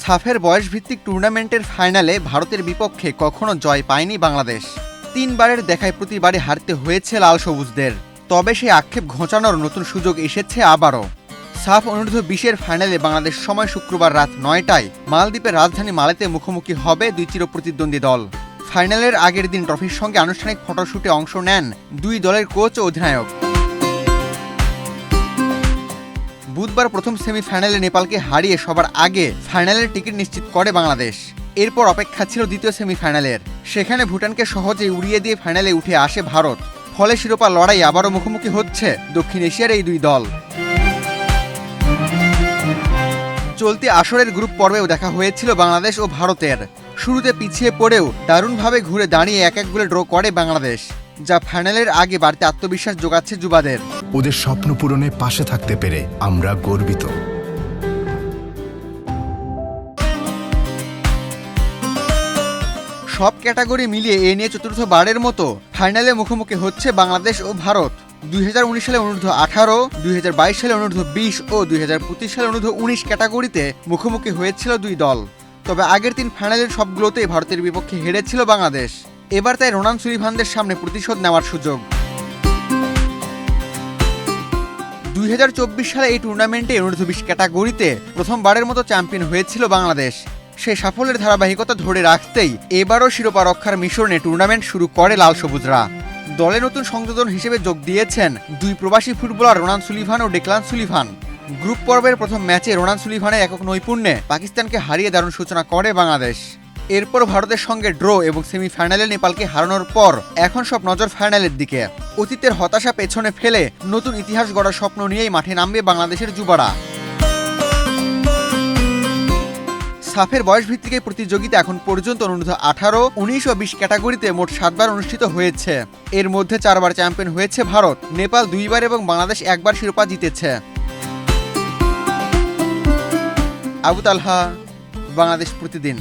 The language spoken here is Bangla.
সাফের বয়সভিত্তিক টুর্নামেন্টের ফাইনালে ভারতের বিপক্ষে কখনো জয় পায়নি বাংলাদেশ। 3 বারের দেখায় প্রতিবারই হারতে হয়েছে লাল সবুজদের। তবে সেই আক্ষেপ ঘোচানোর নতুন সুযোগ এসেছে আবারও। সাফ অনূর্ধ্ব-20-এর ফাইনালে বাংলাদেশ সময় শুক্রবার রাত 9টায় মালদ্বীপের রাজধানী মালেতে মুখোমুখি হবে দুই চিরপ্রতিদ্বন্দ্বী দল। ফাইনালের আগের দিন ট্রফির সঙ্গে আনুষ্ঠানিক ফটোশুটে অংশ নেন দুই দলের কোচ ও অধিনায়ক। বুধবার প্রথম সেমিফাইনালে নেপালকে হারিয়ে সবার আগে ফাইনালের টিকিট নিশ্চিত করে বাংলাদেশ। এরপর অপেক্ষা ছিল দ্বিতীয় সেমিফাইনালের। সেখানে ভুটানকে সহজেই উড়িয়ে দিয়ে ফাইনালে উঠে আসে ভারত। ফলে শিরোপা লড়াই আবারও মুখোমুখি হচ্ছে দক্ষিণ এশিয়ার এই দুই দল। চলতি আসরের গ্রুপ পর্বেও দেখা হয়েছিল বাংলাদেশ ও ভারতের। শুরুতে পিছিয়ে পড়েও দারুণভাবে ঘুরে দাঁড়িয়ে 1-1 গোলে ড্র করে বাংলাদেশ, যা ফাইনালের আগে বাড়তি আত্মবিশ্বাস যোগাচ্ছে যুবাদের। ওদের স্বপ্ন পূরণে পাশে থাকতে পেরে আমরা গর্বিত। সব ক্যাটাগরি মিলিয়ে এ নিয়ে চতুর্থবারের মতো ফাইনালে মুখোমুখি হচ্ছে বাংলাদেশ ও ভারত। 2019 সালে অনূর্ধ্ব-18, 2022 সালে অনূর্ধ্ব-20 ও 2025 সালে অনূর্ধ্ব-19 ক্যাটাগরিতে মুখোমুখি হয়েছিল দুই দল। তবে আগের 3 ফাইনালের সবগুলোতেই ভারতের বিপক্ষে হেরেছিল বাংলাদেশ। এবার তাই রোনান সুলিভানদের সামনে প্রতিশোধ নেওয়ার সুযোগ। 2024 সালে এই টুর্নামেন্টে অনূর্ধ্ব-20 ক্যাটাগরিতে প্রথমবারের মতো চ্যাম্পিয়ন হয়েছিল বাংলাদেশ। সেই সাফল্যের ধারাবাহিকতা ধরে রাখতেই এবারও শিরোপা রক্ষার মিশনে টুর্নামেন্ট শুরু করে লাল সবুজরা। দলে নতুন সংযোজন হিসেবে যোগ দিয়েছেন দুই প্রবাসী ফুটবলার রোনান সুলিভান ও ডেক্লান সুলিভান। গ্রুপ পর্বের প্রথম ম্যাচে রোনান সুলিভানের একক নৈপুণ্যে পাকিস্তানকে হারিয়ে দারুণ সূচনা করে বাংলাদেশ। এরপর ভারতের সঙ্গে ড্র এবং সেমিফাইনালে নেপালকে হারানোর পর এখন সব নজর ফাইনালের দিকে। অতীতের হতাশা পেছনে ফেলে নতুন ইতিহাস গড়ার স্বপ্ন নিয়েই মাঠে নামবে বাংলাদেশের যুবারা। সাফের বয়সভিত্তিক এই প্রতিযোগিতা এখন পর্যন্ত অনূর্ধ্ব-18, 19 ও 20 ক্যাটাগরিতে মোট 7 বার অনুষ্ঠিত হয়েছে। এর মধ্যে 4 বার চ্যাম্পিয়ন হয়েছে ভারত, নেপাল 2 বার এবং বাংলাদেশ 1 বার শিরোপা জিতেছে। আবু তালহা, বাংলাদেশ প্রতিদিন।